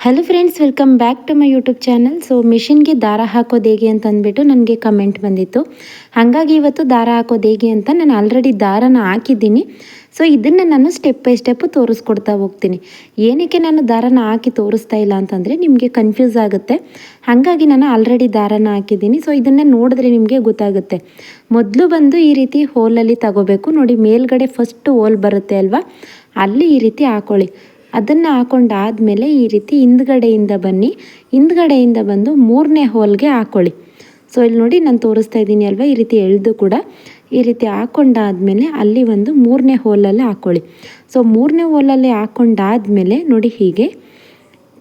Hello friends, welcome back to my YouTube channel. So ಮಿಷಿನ್ಗೆ ದಾರ ಹಾಕೋದು ಹೇಗೆ ಅಂತ ಅಂದ್ಬಿಟ್ಟು ನನಗೆ ಕಮೆಂಟ್ ಬಂದಿತ್ತು. ಹಾಗಾಗಿ ಇವತ್ತು ದಾರ ಹಾಕೋದು ಹೇಗೆ ಅಂತ ನಾನು ಆಲ್ರೆಡಿ ದಾರನ ಹಾಕಿದ್ದೀನಿ. ಸೊ ಇದನ್ನು ನಾನು ಸ್ಟೆಪ್ ಬೈ ಸ್ಟೆಪ್ಪು ತೋರಿಸ್ಕೊಡ್ತಾ ಹೋಗ್ತೀನಿ. ಏನಕ್ಕೆ ನಾನು ದಾರನ ಹಾಕಿ ತೋರಿಸ್ತಾ ಇಲ್ಲ ಅಂತಂದರೆ ನಿಮಗೆ ಕನ್ಫ್ಯೂಸ್ ಆಗುತ್ತೆ. ಹಾಗಾಗಿ ನಾನು ಆಲ್ರೆಡಿ ದಾರನ ಹಾಕಿದ್ದೀನಿ. ಸೊ ಇದನ್ನು ನೋಡಿದ್ರೆ ನಿಮಗೆ ಗೊತ್ತಾಗುತ್ತೆ. ಮೊದಲು ಬಂದು ಈ ರೀತಿ ಹೋಲಲ್ಲಿ ತಗೋಬೇಕು. ನೋಡಿ, ಮೇಲ್ಗಡೆ ಫಸ್ಟ್ ಹೋಲ್ ಬರುತ್ತೆ ಅಲ್ವಾ, ಅಲ್ಲಿ ಈ ರೀತಿ ಹಾಕೊಳ್ಳಿ. ಅದನ್ನು ಹಾಕೊಂಡಾದಮೇಲೆ ಈ ರೀತಿ ಹಿಂದ್ಗಡೆಯಿಂದ ಬಂದು ಮೂರನೇ ಹೋಲ್ಗೆ ಹಾಕ್ಕೊಳ್ಳಿ. ಸೊ ಇಲ್ಲಿ ನೋಡಿ, ನಾನು ತೋರಿಸ್ತಾ ಇದ್ದೀನಿ ಅಲ್ವಾ, ಈ ರೀತಿ ಎಳೆದು ಕೂಡ ಈ ರೀತಿ ಹಾಕ್ಕೊಂಡಾದ್ಮೇಲೆ ಅಲ್ಲಿ ಒಂದು ಮೂರನೇ ಹೋಲಲ್ಲಿ ಹಾಕ್ಕೊಳ್ಳಿ. ಸೊ ಮೂರನೇ ಹೋಲಲ್ಲಿ ಹಾಕ್ಕೊಂಡಾದ್ಮೇಲೆ ನೋಡಿ, ಹೀಗೆ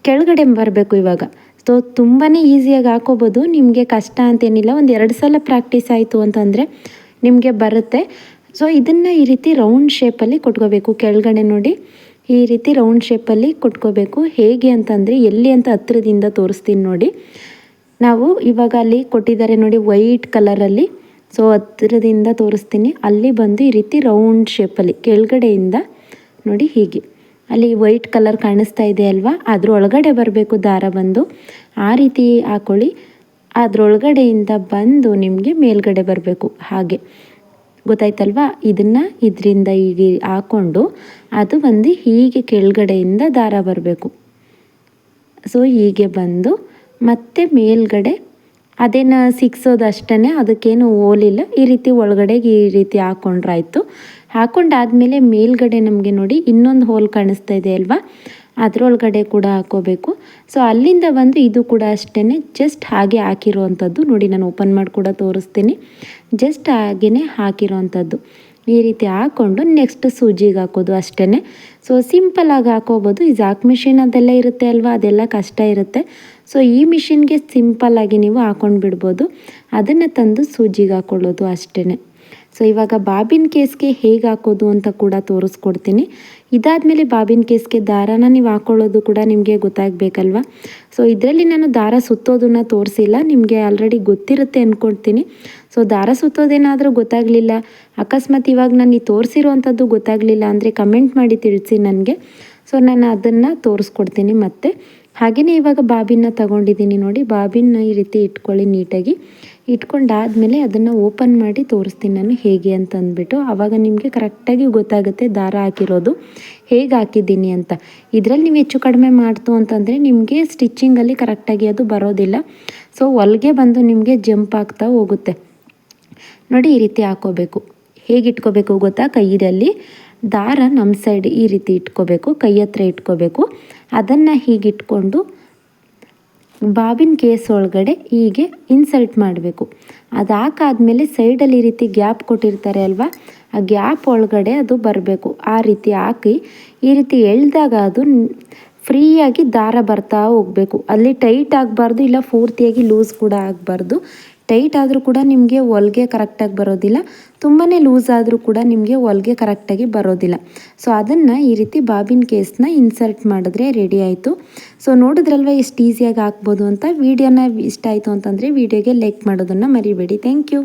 ಕೆಳಗಡೆ ಬರಬೇಕು ಇವಾಗ. ಸೊ ತುಂಬಾ ಈಸಿಯಾಗಿ ಹಾಕೋಬೋದು, ನಿಮಗೆ ಕಷ್ಟ ಅಂತೇನಿಲ್ಲ. ಒಂದು 2 ಸಲ ಪ್ರಾಕ್ಟೀಸ್ ಆಯಿತು ಅಂತಂದರೆ ನಿಮಗೆ ಬರುತ್ತೆ. ಸೊ ಇದನ್ನು ಈ ರೀತಿ ರೌಂಡ್ ಶೇಪಲ್ಲಿ ಕೊಟ್ಕೋಬೇಕು. ಕೆಳಗಡೆ ನೋಡಿ, ಈ ರೀತಿ ರೌಂಡ್ ಶೇಪಲ್ಲಿ ಕೊಟ್ಕೋಬೇಕು. ಹೇಗೆ ಅಂತಂದರೆ, ಎಲ್ಲಿ ಅಂತ ಹತ್ತಿರದಿಂದ ತೋರಿಸ್ತೀನಿ ನೋಡಿ. ನಾವು ಇವಾಗ ಅಲ್ಲಿ ಕೊಟ್ಟಿದ್ದಾರೆ ನೋಡಿ ವೈಟ್ ಕಲರಲ್ಲಿ. ಸೊ ಹತ್ತಿರದಿಂದ ತೋರಿಸ್ತೀನಿ. ಅಲ್ಲಿ ಬಂದು ಈ ರೀತಿ ರೌಂಡ್ ಶೇಪಲ್ಲಿ ಕೆಳಗಡೆಯಿಂದ ನೋಡಿ, ಹೀಗೆ ಅಲ್ಲಿ ವೈಟ್ ಕಲರ್ ಕಾಣಿಸ್ತಾ ಇದೆ ಅಲ್ವಾ, ಅದರೊಳಗಡೆ ಬರಬೇಕು ದಾರ ಬಂದು. ಆ ರೀತಿ ಹಾಕ್ಕೊಳ್ಳಿ. ಅದರೊಳಗಡೆಯಿಂದ ಬಂದು ನಿಮಗೆ ಮೇಲ್ಗಡೆ ಬರಬೇಕು. ಹಾಗೆ ಗೊತ್ತಾಯ್ತಲ್ವಾ. ಇದರಿಂದ ಹೀಗೆ ಹಾಕ್ಕೊಂಡು ಅದು ಬಂದು ಹೀಗೆ ಕೆಳಗಡೆಯಿಂದ ದಾರ ಬರಬೇಕು. ಸೊ ಹೀಗೆ ಬಂದು ಮತ್ತೆ ಮೇಲ್ಗಡೆ ಅದೇನು ಸಿಕ್ಸೋದು ಅಷ್ಟೇ, ಅದಕ್ಕೇನು ಹೋಲಿಲ್ಲ. ಈ ರೀತಿ ಒಳಗಡೆಗೆ ಈ ರೀತಿ ಹಾಕ್ಕೊಂಡ್ರಾಯ್ತು. ಹಾಕ್ಕೊಂಡಾದ್ಮೇಲೆ ಮೇಲ್ಗಡೆ ನಮಗೆ ನೋಡಿ ಇನ್ನೊಂದು ಹೋಲ್ ಕಾಣಿಸ್ತಾ ಇದೆ ಅಲ್ವಾ, ಅದರೊಳಗಡೆ ಕೂಡ ಹಾಕೋಬೇಕು. ಸೊ ಅಲ್ಲಿಂದ ಬಂದು ಇದು ಕೂಡ ಅಷ್ಟೇ, ಜಸ್ಟ್ ಹಾಗೆ ಹಾಕಿರೋವಂಥದ್ದು ನೋಡಿ. ನಾನು ಓಪನ್ ಮಾಡಿ ಕೂಡ ತೋರಿಸ್ತೀನಿ. ಜಸ್ಟ್ ಹಾಗೇ ಹಾಕಿರೋವಂಥದ್ದು ಈ ರೀತಿ ಹಾಕ್ಕೊಂಡು ನೆಕ್ಸ್ಟ್ ಸೂಜಿಗೆ ಹಾಕೋದು ಅಷ್ಟೇ. ಸೊ ಸಿಂಪಲಾಗಿ ಹಾಕೋಬೋದು. ಈ ಜಾಕ್ ಮಿಷಿನ್ ಅದೆಲ್ಲ ಇರುತ್ತೆ ಅಲ್ವಾ, ಅದೆಲ್ಲ ಕಷ್ಟ ಇರುತ್ತೆ. ಸೊ ಈ ಮಿಷಿನ್ಗೆ ಸಿಂಪಲ್ಲಾಗಿ ನೀವು ಹಾಕೊಂಡು ಬಿಡ್ಬೋದು. ಅದನ್ನು ತಂದು ಸೂಜಿಗೆ ಹಾಕ್ಕೊಳ್ಳೋದು ಅಷ್ಟೇ. ಸೊ ಇವಾಗ ಬಾಬಿನ್ ಕೇಸ್ಗೆ ಹೇಗೆ ಹಾಕೋದು ಅಂತ ಕೂಡ ತೋರಿಸ್ಕೊಡ್ತೀನಿ. ಇದಾದಮೇಲೆ ಬಾಬಿನ್ ಕೇಸ್ಗೆ ದಾರಾನ ನೀವು ಹಾಕ್ಕೊಳ್ಳೋದು ಕೂಡ ನಿಮಗೆ ಗೊತ್ತಾಗಬೇಕಲ್ವ. ಸೊ ಇದರಲ್ಲಿ ನಾನು ದಾರ ಸುತ್ತೋದನ್ನು ತೋರಿಸಿಲ್ಲ, ನಿಮಗೆ ಆಲ್ರೆಡಿ ಗೊತ್ತಿರುತ್ತೆ ಅಂದ್ಕೊಳ್ತೀನಿ. ಸೊ ದಾರ ಸುತ್ತೋದೇನಾದರೂ ಗೊತ್ತಾಗಲಿಲ್ಲ, ಅಕಸ್ಮಾತ್ ಇವಾಗ ನಾನು ತೋರಿಸಿರೋವಂಥದ್ದು ಗೊತ್ತಾಗಲಿಲ್ಲ ಅಂದರೆ ಕಮೆಂಟ್ ಮಾಡಿ ತಿಳಿಸಿ ನನಗೆ. ಸೊ ನಾನು ಅದನ್ನು ತೋರಿಸ್ಕೊಡ್ತೀನಿ ಮತ್ತೆ. ಹಾಗೆಯೇ ಇವಾಗ ಬಾಬಿನ್ನ ತಗೊಂಡಿದ್ದೀನಿ ನೋಡಿ. ಬಾಬಿನ್ನ ಈ ರೀತಿ ಇಟ್ಕೊಳ್ಳಿ ನೀಟಾಗಿ. ಇಟ್ಕೊಂಡಾದಮೇಲೆ ಅದನ್ನು ಓಪನ್ ಮಾಡಿ ತೋರಿಸ್ತೀನಿ ನಾನು ಹೇಗೆ ಅಂತ ಅಂದ್ಬಿಟ್ಟು. ಆವಾಗ ನಿಮಗೆ ಕರೆಕ್ಟಾಗಿ ಗೊತ್ತಾಗುತ್ತೆ ದಾರ ಹಾಕಿರೋದು ಹೇಗೆ ಹಾಕಿದ್ದೀನಿ ಅಂತ. ಇದರಲ್ಲಿ ನೀವು ಹೆಚ್ಚು ಕಡಿಮೆ ಮಾಡ್ತು ಅಂತಂದರೆ ನಿಮಗೆ ಸ್ಟಿಚ್ಚಿಂಗಲ್ಲಿ ಕರೆಕ್ಟಾಗಿ ಅದು ಬರೋದಿಲ್ಲ. ಸೊ ಹೊಲಿಗೆ ಬಂದು ನಿಮಗೆ ಜಂಪ್ ಆಗ್ತಾ ಹೋಗುತ್ತೆ ನೋಡಿ. ಈ ರೀತಿ ಹಾಕೋಬೇಕು. ಹೇಗೆ ಇಟ್ಕೋಬೇಕು ಗೊತ್ತಾ, ಕೈಯಲ್ಲಿ ದಾರ ನಮ್ಮ ಸೈಡ್ ಈ ರೀತಿ ಇಟ್ಕೋಬೇಕು, ಕೈ ಹತ್ರ ಇಟ್ಕೋಬೇಕು. ಅದನ್ನು ಹೀಗೆ ಇಟ್ಕೊಂಡು ಬಾಬಿನ್ ಕೇಸ್ ಒಳಗಡೆ ಹೀಗೆ ಇನ್ಸರ್ಟ್ ಮಾಡಬೇಕು. ಅದು ಹಾಕಾದ್ಮೇಲೆ ಸೈಡಲ್ಲಿ ಈ ರೀತಿ ಗ್ಯಾಪ್ ಕೊಟ್ಟಿರ್ತಾರೆ ಅಲ್ವಾ, ಆ ಗ್ಯಾಪ್ ಒಳಗಡೆ ಅದು ಬರಬೇಕು. ಆ ರೀತಿ ಹಾಕಿ ಈ ರೀತಿ ಎಳೆದಾಗ ಅದು ಫ್ರೀಯಾಗಿ ದಾರ ಬರ್ತಾ ಹೋಗಬೇಕು. ಅಲ್ಲಿ ಟೈಟ್ ಆಗಬಾರ್ದು, ಇಲ್ಲ ಪೂರ್ತಿಯಾಗಿ ಲೂಸ್ ಕೂಡ ಆಗಬಾರ್ದು. ಟೈಟ್ ಆದರೂ ಕೂಡ ನಿಮಗೆ ಹೊಲಿಗೆ ಕರೆಕ್ಟಾಗಿ ಬರೋದಿಲ್ಲ, ತುಂಬಾ ಲೂಸ್ ಆದರೂ ಕೂಡ ನಿಮಗೆ ಹೊಲಿಗೆ ಕರೆಕ್ಟಾಗಿ ಬರೋದಿಲ್ಲ. ಸೊ ಅದನ್ನು ಈ ರೀತಿ ಬಾಬಿನ್ ಕೇಸ್ನ ಇನ್ಸರ್ಟ್ ಮಾಡಿದ್ರೆ ರೆಡಿ ಆಯಿತು. ಸೊ ನೋಡಿದ್ರಲ್ವ ಎಷ್ಟು ಈಸಿಯಾಗಿ ಹಾಕ್ಬೋದು ಅಂತ. ವಿಡಿಯೋನ ಇಷ್ಟ ಆಯಿತು ಅಂತಂದರೆ ವಿಡಿಯೋಗೆ ಲೈಕ್ ಮಾಡೋದನ್ನು ಮರಿಬೇಡಿ. Thank you.